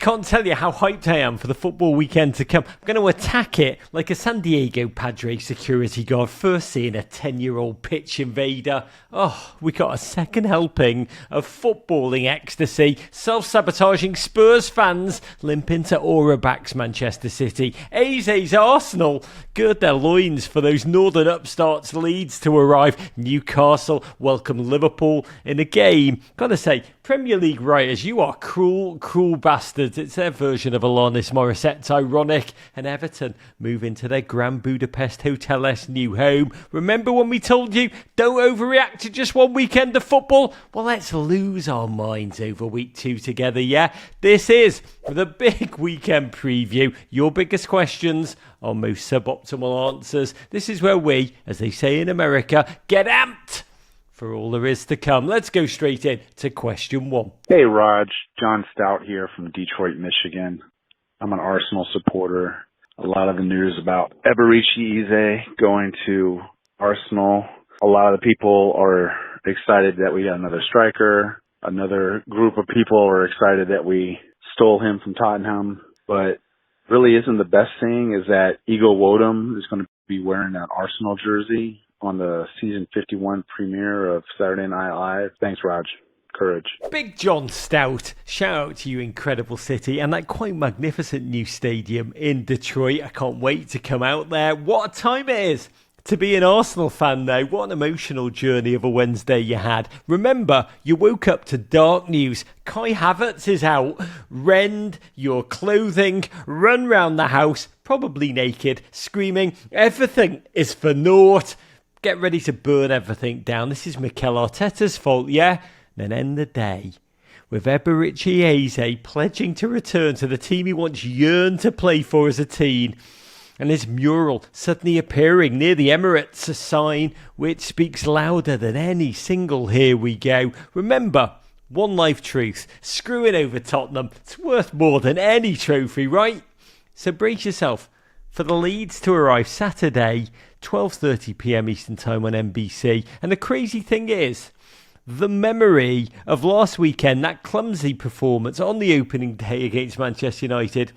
can't tell you how hyped I am for the football weekend to come. I'm going to attack it like a San Diego Padres security guard first seeing a 10-year-old pitch invader. Oh, we got a second helping of footballing ecstasy. Self-sabotaging Spurs fans limp into Aura-backs Manchester City. Eze's Arsenal gird their loins for those northern upstarts Leeds to arrive. Newcastle welcome Liverpool in a game. Gotta say, Premier League writers, you are cruel, cruel bastards. It's their version of Alanis Morissette's Ironic. And Everton move into their Grand Budapest Hotel-esque new home. Remember when we told you, don't overreact to just one weekend of football? Well, let's lose our minds over week 2 together, yeah? This is the big weekend preview. Your biggest questions, our most suboptimal answers. This is where we, as they say in America, get amped for all there is to come. Let's go straight in to question 1. Hey Raj, John Stout here from Detroit, Michigan. I'm an Arsenal supporter. A lot of the news about Eberechi Eze going to Arsenal. A lot of the people are excited that we got another striker. Another group of people are excited that we stole him from Tottenham. But really isn't the best thing is that Ego Wodum is going to be wearing that Arsenal jersey on the season 51 premiere of Saturday Night Live. Thanks, Raj. Courage. Big John Stout, shout out to you, incredible city, and that quite magnificent new stadium in Detroit. I can't wait to come out there. What a time it is to be an Arsenal fan now. What an emotional journey of a Wednesday you had. Remember, you woke up to dark news. Kai Havertz is out. Rend your clothing, run round the house, probably naked, screaming, everything is for naught. Get ready to burn everything down. This is Mikel Arteta's fault, yeah? Then end the day with Eberechi Eze pledging to return to the team he once yearned to play for as a teen. And his mural suddenly appearing near the Emirates, a sign which speaks louder than any single "here we go." Remember, one life truth, screwing over Tottenham, it's worth more than any trophy, right? So brace yourself for the Leeds to arrive Saturday, 12:30pm Eastern Time on NBC. And the crazy thing is, the memory of last weekend, that clumsy performance on the opening day against Manchester United,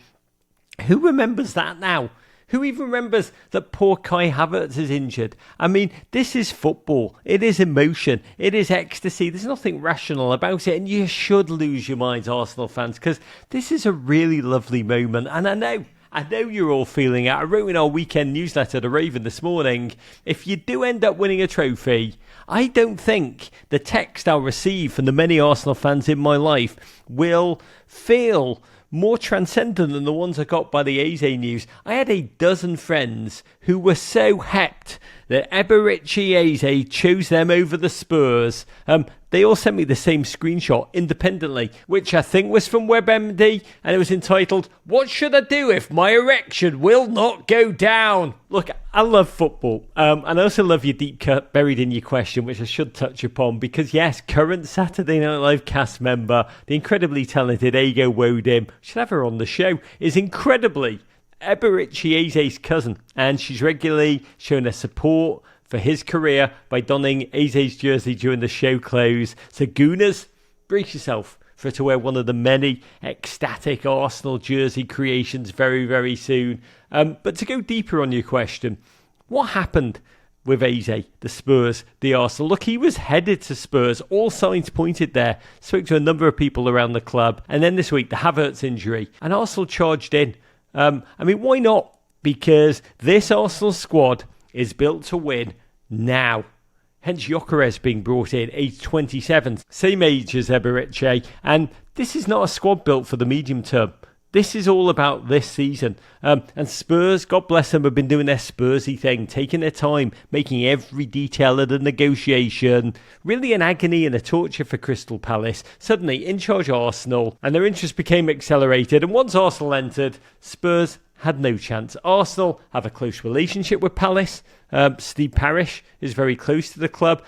who remembers that now? Who even remembers that poor Kai Havertz is injured? I mean, this is football. It is emotion. It is ecstasy. There's nothing rational about it. And you should lose your minds, Arsenal fans, because this is a really lovely moment. And I know you're all feeling it. I wrote in our weekend newsletter, The Raven, this morning, if you do end up winning a trophy, I don't think the text I'll receive from the many Arsenal fans in my life will feel more transcendent than the ones I got by the Eze news. I had a dozen friends who were so hepped that Eberechi Eze chose them over the Spurs. They all sent me the same screenshot independently, which I think was from WebMD, and it was entitled, "What should I do if my erection will not go down?" Look, I love football, and I also love your deep cut buried in your question, which I should touch upon, because yes, current Saturday Night Live cast member, the incredibly talented Ego Wodum, should have her on the show, is incredibly Eberechi Eze's cousin, and she's regularly shown her support for his career by donning Eze's jersey during the show close. So Gooners, brace yourself for her to wear one of the many ecstatic Arsenal jersey creations very, very soon. But to go deeper on your question, what happened with Eze, the Spurs, the Arsenal? Look, he was headed to Spurs. All signs pointed there. Spoke to a number of people around the club. And then this week, the Havertz injury. And Arsenal charged in. Why not? Because this Arsenal squad is built to win now. Hence Gyökeres being brought in, age 27, same age as Eberechi. And this is not a squad built for the medium term. This is all about this season. And Spurs, God bless them, have been doing their Spursy thing, taking their time, making every detail of the negotiation really an agony and a torture for Crystal Palace. Suddenly, in charge Arsenal, and their interest became accelerated. And once Arsenal entered, Spurs had no chance. Arsenal have a close relationship with Palace. Steve Parish is very close to the club.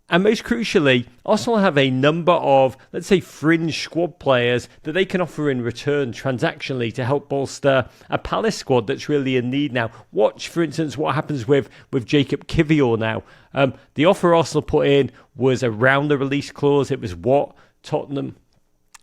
And most crucially, Arsenal have a number of, let's say, fringe squad players that they can offer in return transactionally to help bolster a Palace squad that's really in need now. Watch, for instance, what happens with Jacob Kivior now. The offer Arsenal put in was around the release clause. It was what Tottenham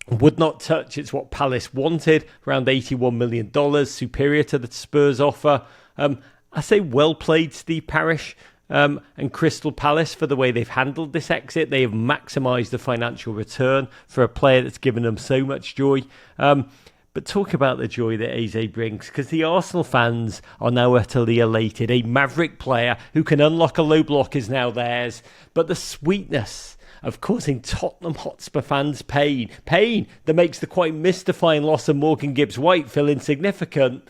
Would not touch. It's what Palace wanted, around $81 million, superior to the Spurs offer. I say well played, Steve Parish and Crystal Palace, for the way they've handled this exit. They have maximised the financial return for a player that's given them so much joy. But talk about the joy that Eze brings, because the Arsenal fans are now utterly elated. A maverick player who can unlock a low block is now theirs. But the sweetness of causing Tottenham Hotspur fans pain that makes the quite mystifying loss of Morgan Gibbs-White feel insignificant,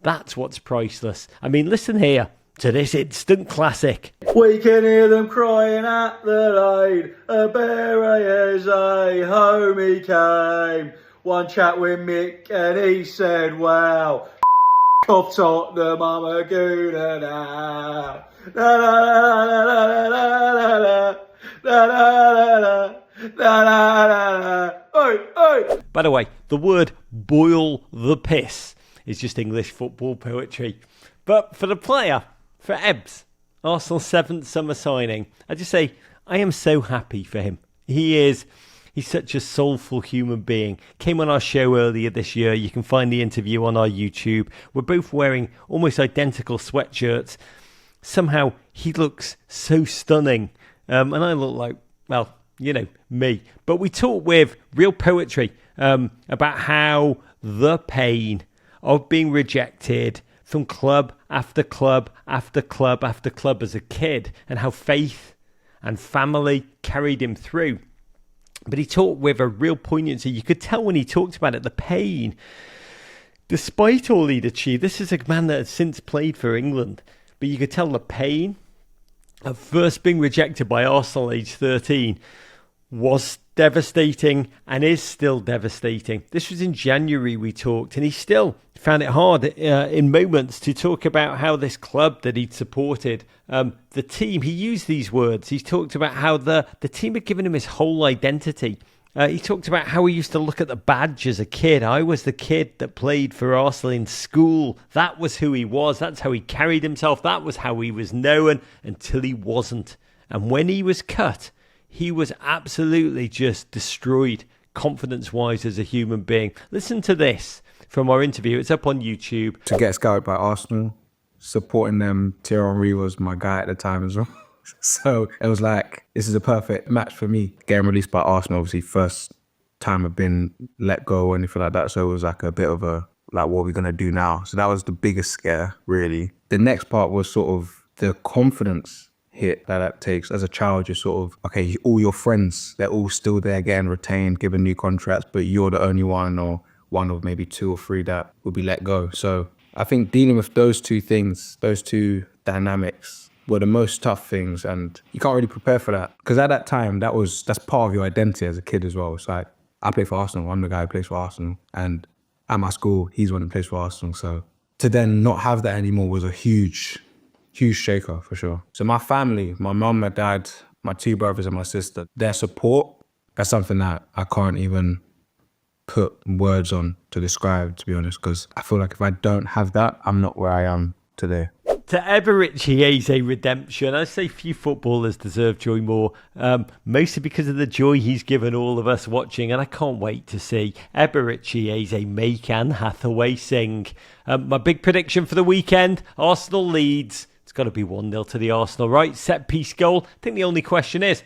that's what's priceless. I mean, listen here to this instant classic. We can hear them crying at the lane, Eberechi Eze, home he came. One chat with Mick and he said, wow, off Tottenham, I'm a gooner now. La la la la la la la la. La, la, la, la, la, la, la. Oi, oi. By the way, the word boil the piss is just English football poetry. But for the player, for Ebbs, Arsenal's 7th summer signing, I just say I am so happy for him. He's such a soulful human being. Came on our show earlier this year. You can find the interview on our YouTube. We're both wearing almost identical sweatshirts. Somehow he looks so stunning. And I look like, well, you know, me. But we talk with real poetry about how the pain of being rejected from club after club after club after club as a kid, and how faith and family carried him through. But he talked with a real poignancy. You could tell when he talked about it, the pain. Despite all he'd achieved, this is a man that has since played for England. But you could tell the pain of first being rejected by Arsenal age 13 was devastating and is still devastating. This was in January we talked, and he still found it hard in moments to talk about how this club that he'd supported, the team, he used these words. He talked about how the team had given him his whole identity. He talked about how he used to look at the badge as a kid. I was the kid that played for Arsenal in school. That was who he was. That's how he carried himself. That was how he was known until he wasn't. And when he was cut, he was absolutely just destroyed, confidence-wise, as a human being. Listen to this from our interview. It's up on YouTube. To get scouted by Arsenal, supporting them, Thierry Henry was my guy at the time as well. So it was like, this is a perfect match for me. Getting released by Arsenal, obviously, first time I've been let go or anything like that. So it was like a bit of a, like, what are we going to do now? So that was the biggest scare, really. The next part was sort of the confidence hit that takes. As a child, you're sort of, okay, all your friends, they're all still there getting retained, given new contracts, but you're the only one or one of maybe 2 or 3 that will be let go. So I think dealing with those two things, those two dynamics, were the most tough things, and you can't really prepare for that. Because at that time, that's part of your identity as a kid as well. It's like, I play for Arsenal, I'm the guy who plays for Arsenal, and at my school, he's one who plays for Arsenal. So to then not have that anymore was a huge shaker for sure. So my family, my mum, my dad, my 2 brothers and my sister, their support, that's something that I can't even put words on to describe, to be honest, because I feel like if I don't have that, I'm not where I am today. To Eberechi Eze redemption, I say few footballers deserve joy more, mostly because of the joy he's given all of us watching, and I can't wait to see Eberechi Eze make Anne Hathaway sing. My big prediction for the weekend, Arsenal Leeds. It's got to be 1-0 to the Arsenal, right? Set piece goal. I think the only question is,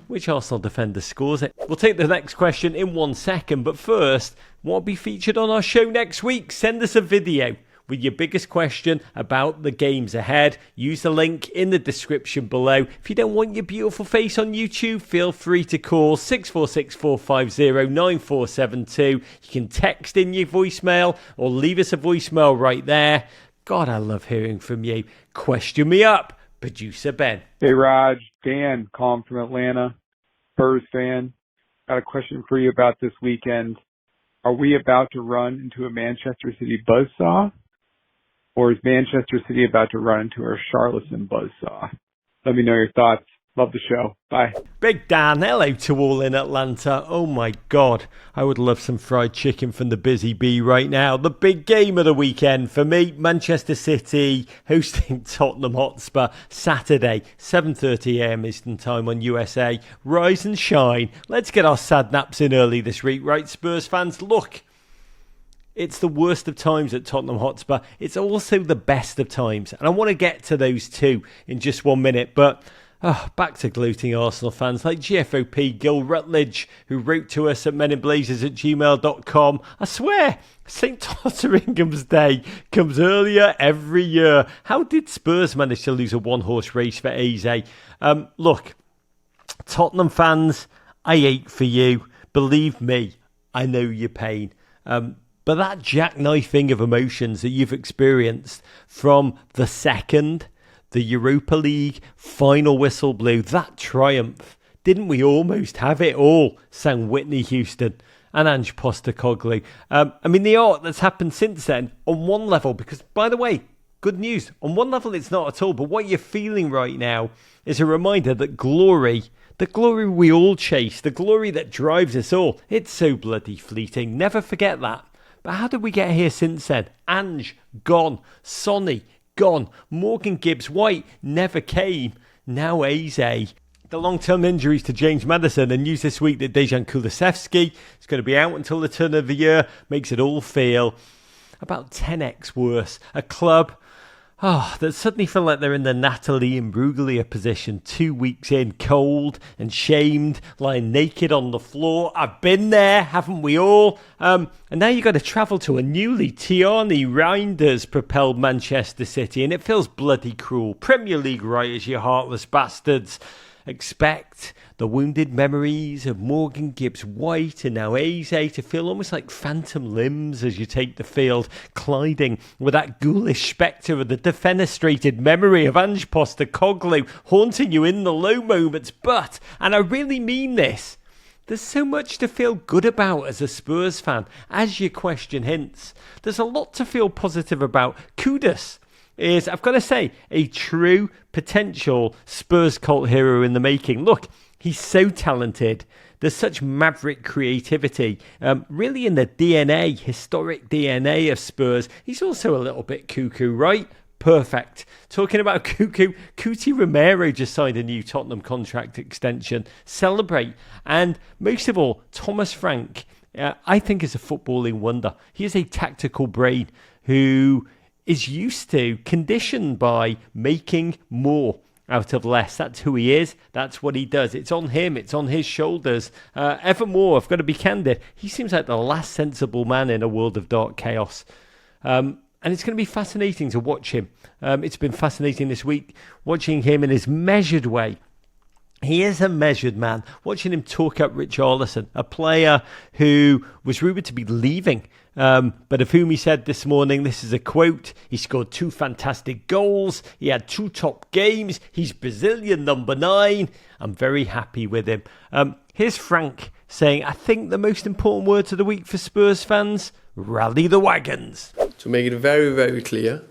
which Arsenal defender scores it? We'll take the next question in 1 second, but first, what will be featured on our show next week? Send us a video with your biggest question about the games ahead. Use the link in the description below. If you don't want your beautiful face on YouTube, feel free to call 646 450 9472. You can text in your voicemail or leave us a voicemail right there. God, I love hearing from you. Question me up, Producer Ben. Hey Raj, Dan, calling from Atlanta, Spurs fan. Got a question for you about this weekend. Are we about to run into a Manchester City buzzsaw? Or is Manchester City about to run into a Charlatan buzzsaw? Let me know your thoughts. Love the show. Bye. Big Dan, hello to all in Atlanta. Oh my God, I would love some fried chicken from the Busy Bee right now. The big game of the weekend for me, Manchester City hosting Tottenham Hotspur Saturday, 7:30am Eastern Time on USA. Rise and shine. Let's get our sad naps in early this week, right, Spurs fans? Look, it's the worst of times at Tottenham Hotspur. It's also the best of times. And I want to get to those two in just 1 minute, but back to gloating Arsenal fans like GFOP Gil Rutledge, who wrote to us at meninblazers@gmail.com. I swear, St. Totteringham's Day comes earlier every year. How did Spurs manage to lose a one-horse race for Eze? Look, Tottenham fans, I ache for you. Believe me, I know your pain. But that jackknifing of emotions that you've experienced from the second the Europa League final whistle blew, that triumph, didn't we almost have it all, sang Whitney Houston and Ange Postecoglou. The art that's happened since then, on one level, because, by the way, good news, on one level it's not at all, but what you're feeling right now is a reminder that glory, the glory we all chase, the glory that drives us all, it's so bloody fleeting, never forget that. But how did we get here since then? Ange, gone. Sonny, gone. Morgan Gibbs-White never came. Now Eze. The long-term injuries to James Maddison, and news this week that Dejan Kulusevski is going to be out until the turn of the year, makes it all feel about 10x worse. A club that suddenly feel like they're in the Natalie Imbruglia position 2 weeks in, cold and shamed, lying naked on the floor. I've been there, haven't we all? And now you've got to travel to a newly Tierney Reinders propelled Manchester City, and it feels bloody cruel. Premier League writers, you heartless bastards. Expect the wounded memories of Morgan Gibbs-White and now Eze to feel almost like phantom limbs as you take the field, colliding with that ghoulish spectre of the defenestrated memory of Ange Postecoglou haunting you in the low moments. But, and I really mean this, there's so much to feel good about as a Spurs fan, as your question hints. There's a lot to feel positive about. Kudus is, I've got to say, a true potential Spurs cult hero in the making. Look, he's so talented. There's such maverick creativity, really in the DNA, historic DNA of Spurs. He's also a little bit cuckoo, right? Perfect. Talking about cuckoo, Cuti Romero just signed a new Tottenham contract extension. Celebrate. And most of all, Thomas Frank, I think, is a footballing wonder. He is a tactical brain who is used to, conditioned by making more out of less. That's who he is. That's what he does. It's on him. It's on his shoulders. Evermore, I've got to be candid, he seems like the last sensible man in a world of dark chaos. And it's going to be fascinating to watch him. It's been fascinating this week, watching him in his measured way. He is a measured man. Watching him talk up Richarlison, a player who was rumoured to be leaving, but of whom he said this morning, this is a quote, he scored 2 fantastic goals, he had 2 top games, he's Brazilian number 9, I'm very happy with him. Here's Frank saying, I think the most important words of the week for Spurs fans, rally the wagons. To make it very, very clear,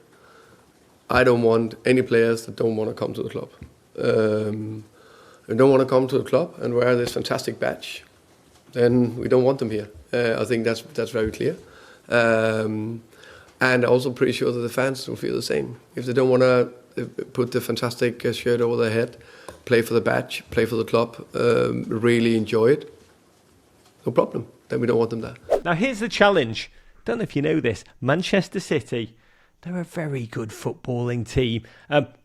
I don't want any players that don't want to come to the club. They don't want to come to the club and wear this fantastic badge, then we don't want them here. I think that's very clear. And also pretty sure that the fans will feel the same. If they don't want to put the fantastic shirt over their head, play for the badge, play for the club, really enjoy it, no problem. Then we don't want them there. Now here's the challenge. Don't know if you know this. Manchester City, they're a very good footballing team.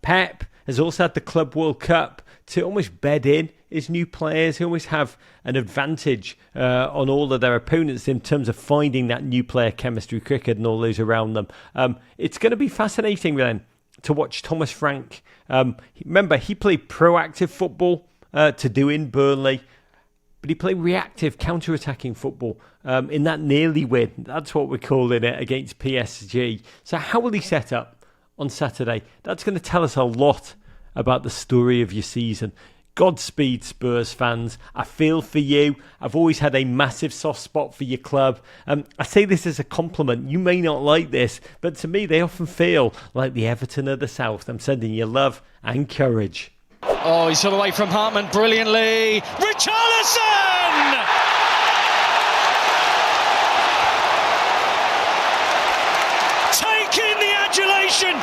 Pep has also had the Club World Cup to almost bed in his new players who almost have an advantage on all of their opponents in terms of finding that new player chemistry, cricket and all those around them. It's going to be fascinating then to watch Thomas Frank. Remember, he played proactive football to do in Burnley, but he played reactive, counter-attacking football in that nearly win. That's what we're calling it against PSG. So how will he set up on Saturday? That's going to tell us a lot about the story of your season. Godspeed, Spurs fans. I feel for you. I've always had a massive soft spot for your club. I say this as a compliment. You may not like this, but to me, they often feel like the Everton of the South. I'm sending you love and courage. Oh, he's all away from Hartman brilliantly. Richarlison! Taking the adulation,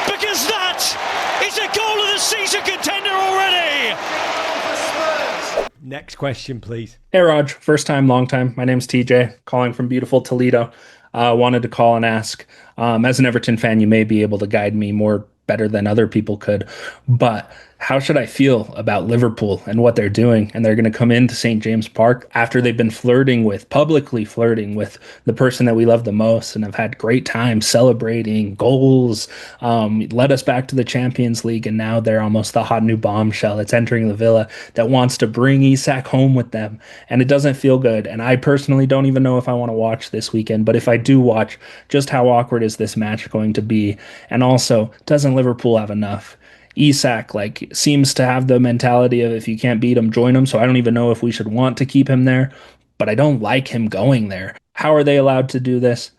because that is a goal of the season contender already. Next question, please. Hey, Raj. First time, long time. My name's TJ, calling from beautiful Toledo. Wanted to call and ask, as an Everton fan, you may be able to guide me more better than other people could, but how should I feel about Liverpool and what they're doing? And they're going to come into St. James Park after they've been publicly flirting with the person that we love the most and have had great times celebrating goals, led us back to the Champions League, and now they're almost the hot new bombshell that's entering the Villa that wants to bring Isak home with them. And it doesn't feel good. And I personally don't even know if I want to watch this weekend, but if I do watch, just how awkward is this match going to be? And also, doesn't Liverpool have enough? Isak seems to have the mentality of if you can't beat him, join him. So I don't even know if we should want to keep him there, but I don't like him going there. How are they allowed to do this?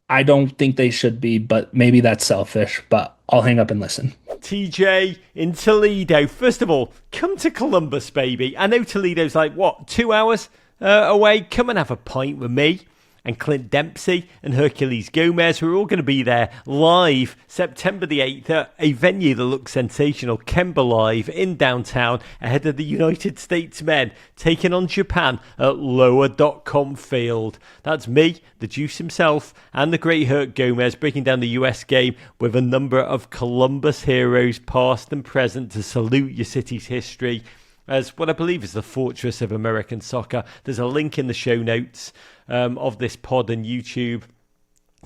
I don't think they should be, but maybe that's selfish, but I'll hang up and listen. TJ in Toledo. First of all, come to Columbus, baby. I know Toledo's 2 hours away. Come and have a pint with me and Clint Dempsey and Hercules Gomez. We're all going to be there live September the 8th at a venue that looks sensational, Kemba Live in downtown, ahead of the United States men taking on Japan at Lower.com Field. That's me, the Juice himself, and the great Herc Gomez breaking down the US game with a number of Columbus heroes past and present to salute your city's history as what I believe is the fortress of American soccer. There's a link in the show notes of this pod on YouTube.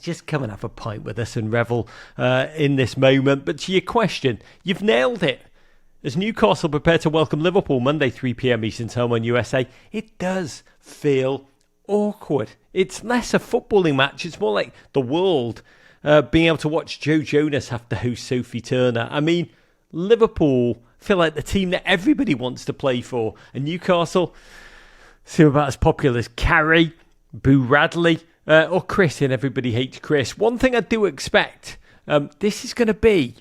Just come and have a pint with us and revel in this moment. But to your question, you've nailed it. As Newcastle prepare to welcome Liverpool Monday 3 p.m. Eastern Time on USA, it does feel awkward. It's less a footballing match. It's more like the world being able to watch Joe Jonas have to host Sophie Turner. I mean, Liverpool feel like the team that everybody wants to play for. And Newcastle seem about as popular as Carrie, Boo Radley, or Chris in Everybody Hates Chris. One thing I do expect, this is going to be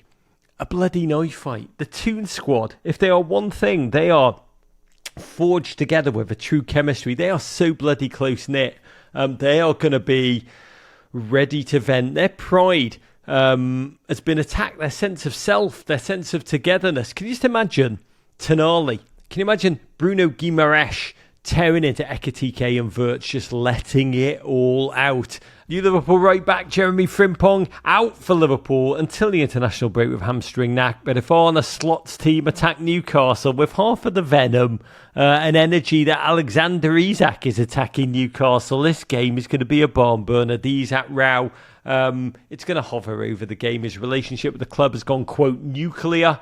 a bloody knife fight. The Toon Squad, if they are one thing, they are forged together with a true chemistry. They are so bloody close-knit. They are going to be ready to vent their pride. Has been attacked, their sense of self, their sense of togetherness. Can you just imagine Tonali? Can you imagine Bruno Guimaraes tearing into Ekitike and Wirtz, just letting it all out? New Liverpool right back Jeremy Frimpong out for Liverpool until the international break with hamstring knack. But if Arne Slot's team attack Newcastle with half of the venom and energy that Alexander Isak is attacking Newcastle, this game is going to be a barn burner. The Isak row, it's going to hover over the game. His relationship with the club has gone, quote, nuclear.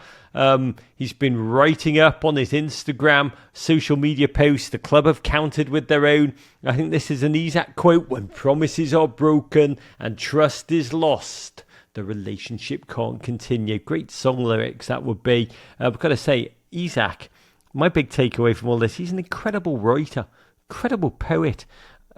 He's been writing up on his Instagram, social media posts. The club have countered with their own. I think this is an Isak quote: when promises are broken and trust is lost, the relationship can't continue. Great song lyrics that would be. I've got to say, Isak, my big takeaway from all this, he's an incredible writer, incredible poet.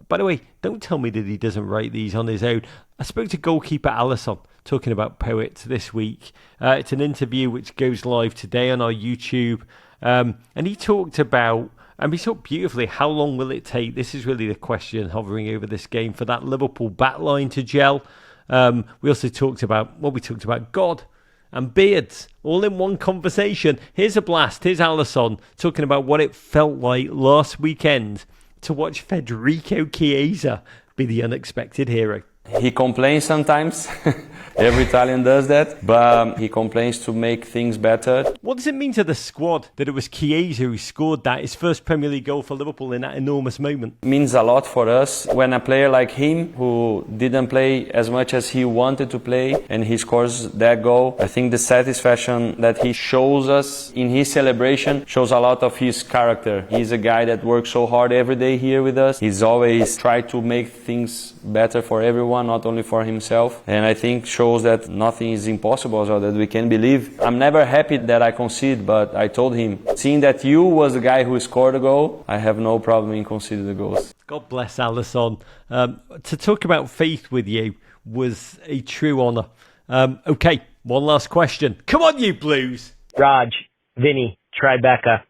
By the way, don't tell me that he doesn't write these on his own. I spoke to goalkeeper Alisson talking about poets this week. It's an interview which goes live today on our YouTube. And he talked about, and he talked beautifully, how long will it take? This is really the question hovering over this game for that Liverpool backline to gel. We also talked about, God and beards, all in one conversation. Here's a blast. Here's Alisson talking about what it felt like last weekend to watch Federico Chiesa be the unexpected hero. He complains sometimes. Every Italian does that, but he complains to make things better. What does it mean to the squad that it was Chiesa who scored that, his first Premier League goal for Liverpool in that enormous moment? It means a lot for us when a player like him, who didn't play as much as he wanted to play, and he scores that goal. I think the satisfaction that he shows us in his celebration shows a lot of his character. He's a guy that works so hard every day here with us. He's always tried to make things better for everyone, not only for himself. And I think shows that nothing is impossible, so that we can believe. I'm never happy that I concede, but I told him, seeing that you was the guy who scored the goal, I have no problem in conceding the goals. God bless Alisson. To talk about faith with you was a true honour. Okay, one last question. Come on, you Blues. Raj, Vinny, Tribeca,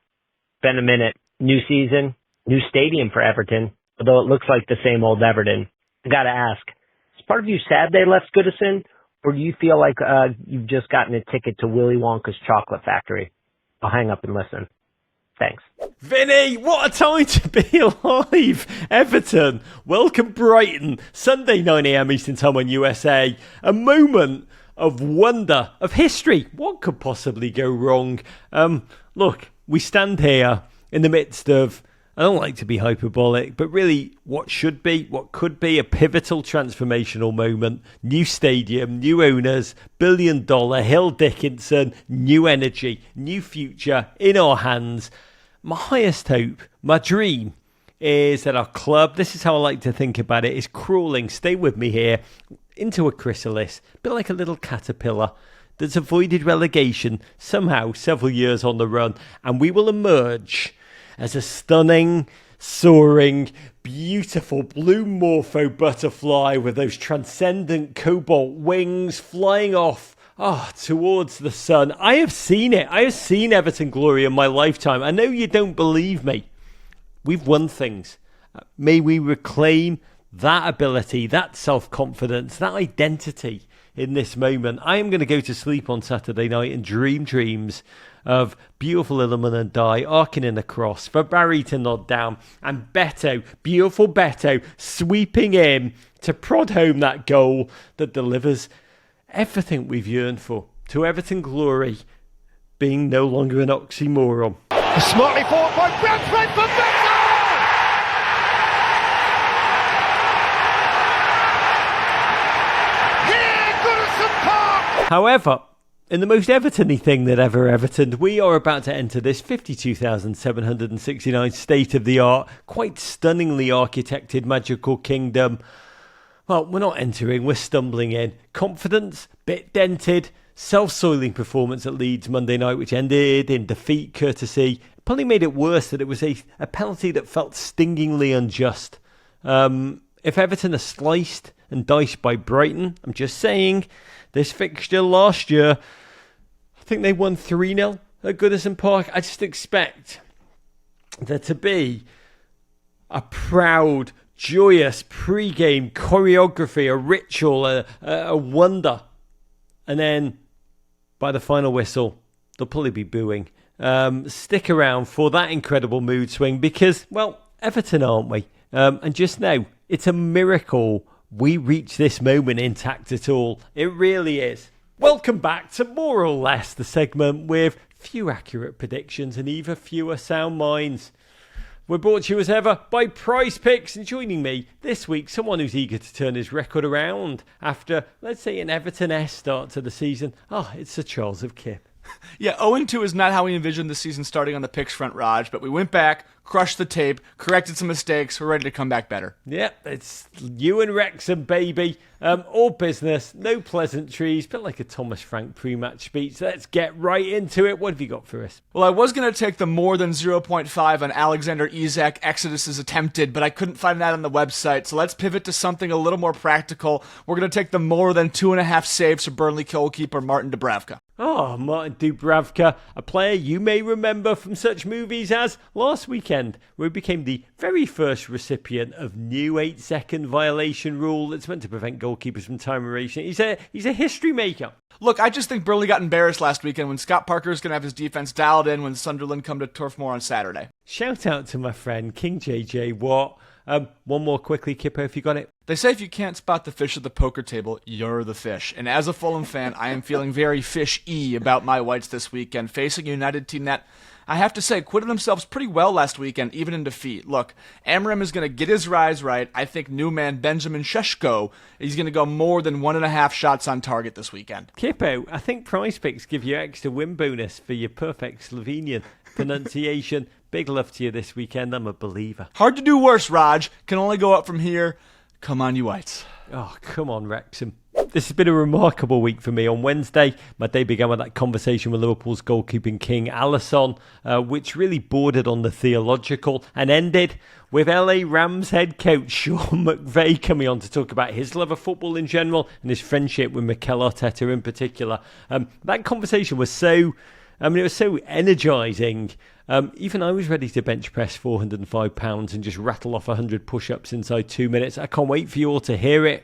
been a minute. New season, new stadium for Everton, although it looks like the same old Everton. I gotta ask, is part of you sad they left Goodison, or do you feel like you've just gotten a ticket to Willy Wonka's chocolate factory? I'll hang up and listen. Thanks. Vinny, what a time to be alive. Everton, welcome Brighton, Sunday 9 a.m. Eastern Time on USA. A moment of wonder, of history. What could possibly go wrong? Look, we stand here in the midst of, I don't like to be hyperbolic, but really what should be, what could be a pivotal transformational moment. New stadium, new owners, $1 billion, Hill Dickinson, new energy, new future in our hands. My highest hope, my dream, is that our club, this is how I like to think about it, is crawling, stay with me here, into a chrysalis, a bit like a little caterpillar that's avoided relegation somehow several years on the run, and we will emerge as a stunning, soaring, beautiful blue morpho butterfly with those transcendent cobalt wings flying off towards the sun. I have seen it. I have seen Everton glory in my lifetime. I know you don't believe me. We've won things. May we reclaim that ability, that self-confidence, that identity in this moment. I am going to go to sleep on Saturday night and dream dreams of beautiful Illiman and Dye arcing in across for Barry to nod down and Beto, beautiful Beto, sweeping in to prod home that goal that delivers everything we've yearned for. To Everton glory being no longer an oxymoron. Smartly forward by Bradford for Beto! However, in the most Everton-y thing that ever Evertoned, we are about to enter this 52,769 state-of-the-art, quite stunningly architected magical kingdom. Well, we're not entering, we're stumbling in. Confidence, bit dented, self-soiling performance at Leeds Monday night, which ended in defeat courtesy. Probably made it worse that it was a penalty that felt stingingly unjust. If Everton are sliced and diced by Brighton, I'm just saying, this fixture last year, I think they won 3-0 at Goodison Park. I just expect there to be a proud, joyous pre-game choreography, a ritual, a wonder. And then by the final whistle, they'll probably be booing. Stick around for that incredible mood swing because, well, Everton, aren't we? And just now, it's a miracle we reach this moment intact at all. It really is. Welcome back to More or Less, the segment with few accurate predictions and even fewer sound minds. We're brought to you as ever by Prize Picks, and joining me this week, someone who's eager to turn his record around after, let's say, an Everton-esque start to the season. It's Sir Charles of Kip. Yeah, 0-2 is not how we envisioned the season starting on the picks front, Raj, but we went back, crushed the tape, corrected some mistakes, we're ready to come back better. Yep, it's you and Wrexham, baby. All business, no pleasantries, bit like a Thomas Frank pre-match speech. Let's get right into it. What have you got for us? Well, I was going to take the more than 0.5 on Alexander Isak, Exodus is attempted, but I couldn't find that on the website, so let's pivot to something a little more practical. We're going to take the more than 2.5 saves for Burnley goalkeeper Martin Dubravka. Martin Dubravka, a player you may remember from such movies as Last Weekend, where he became the very first recipient of new 8-second violation rule that's meant to prevent goalkeepers from time erasing. He's a history maker. Look, I just think Burnley got embarrassed last weekend when Scott Parker's going to have his defense dialed in when Sunderland come to Turf Moor on Saturday. Shout out to my friend King JJ Watt. One more quickly, Kippo, if you got it. They say if you can't spot the fish at the poker table, you're the fish. And as a Fulham fan, I am feeling very fish-y about my Whites this weekend, facing a United team that, I have to say, acquitted themselves pretty well last weekend, even in defeat. Look, Amram is going to get his rise right. I think new man Benjamin Šeško is going to go more than 1.5 shots on target this weekend. Kippo, I think Prize Picks give you extra win bonus for your perfect Slovenian pronunciation. Big love to you this weekend. I'm a believer. Hard to do worse, Raj. Can only go up from here. Come on, you Whites. Oh, come on, Wrexham. This has been a remarkable week for me. On Wednesday, my day began with that conversation with Liverpool's goalkeeping king, Alisson, which really bordered on the theological, and ended with LA Rams head coach Sean McVay coming on to talk about his love of football in general and his friendship with Mikel Arteta in particular. That conversation was so I mean, it was so energising. Even I was ready to bench press 405 pounds and just rattle off 100 push-ups inside 2 minutes. I can't wait for you all to hear it.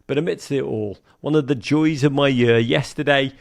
But amidst it all, one of the joys of my year, yesterday,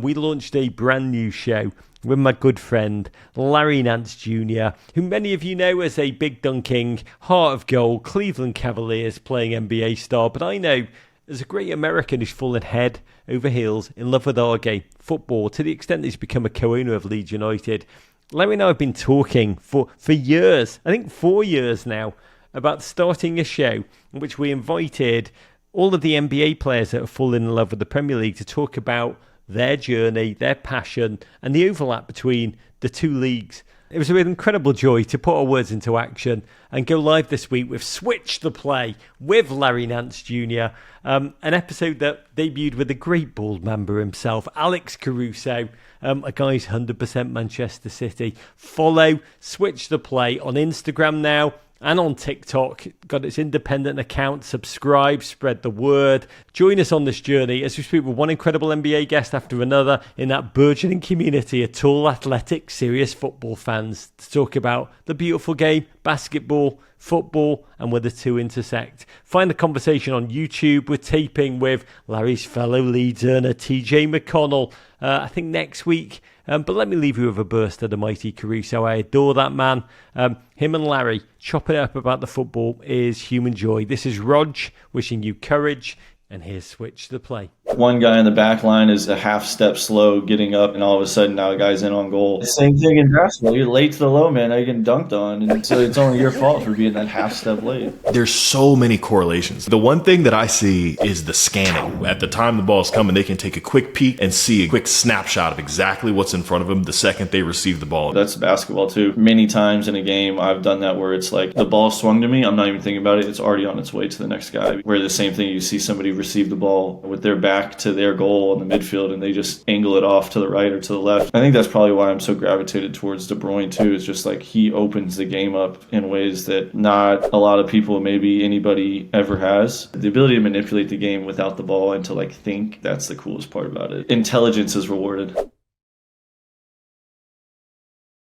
we launched a brand new show with my good friend, Larry Nance Jr., who many of you know as a big dunking, heart of gold, Cleveland Cavaliers playing NBA star. But I know as a great American who's fallen head over heels in love with our game, football, to the extent that he's become a co-owner of Leeds United. Larry and I have been talking for years, I think 4 years now, about starting a show in which we invited all of the NBA players that have fallen in love with the Premier League to talk about their journey, their passion, and the overlap between the two leagues. It was with incredible joy to put our words into action and go live this week with Switch the Play with Larry Nance Jr., an episode that debuted with the great bald member himself, Alex Caruso, a guy who's 100% Manchester City. Follow Switch the Play on Instagram now and on TikTok. Got its independent account. Subscribe, spread the word. Join us on this journey as we speak with one incredible NBA guest after another in that burgeoning community of tall, athletic, serious football fans to talk about the beautiful game, basketball, football, and where the two intersect. Find the conversation on YouTube. We're taping with Larry's fellow Leeds earner, TJ McConnell, I think next week. But let me leave you with a burst of the mighty Caruso. I adore that man. Him and Larry chopping it up about the football is human joy. This is Rog wishing you courage, and here's Switch the Play. One guy in the back line is a half step slow getting up, and all of a sudden now a guy's in on goal. Same thing in basketball. You're late to the low man, now you're getting dunked on, and so it's only your fault for being that half step late. There's so many correlations. The one thing that I see is the scanning. At the time the ball is coming, they can take a quick peek and see a quick snapshot of exactly what's in front of them the second they receive the ball. That's basketball too. Many times in a game I've done that where it's like the ball swung to me, I'm not even thinking about it, it's already on its way to the next guy. Where the same thing, you see somebody receive the ball with their back to their goal in the midfield and they just angle it off to the right or to the left. I think that's probably why I'm so gravitated towards De Bruyne too. It's just like he opens the game up in ways that not a lot of people, maybe anybody, ever has. The ability to manipulate the game without the ball and to like think, that's the coolest part about it. Intelligence is rewarded.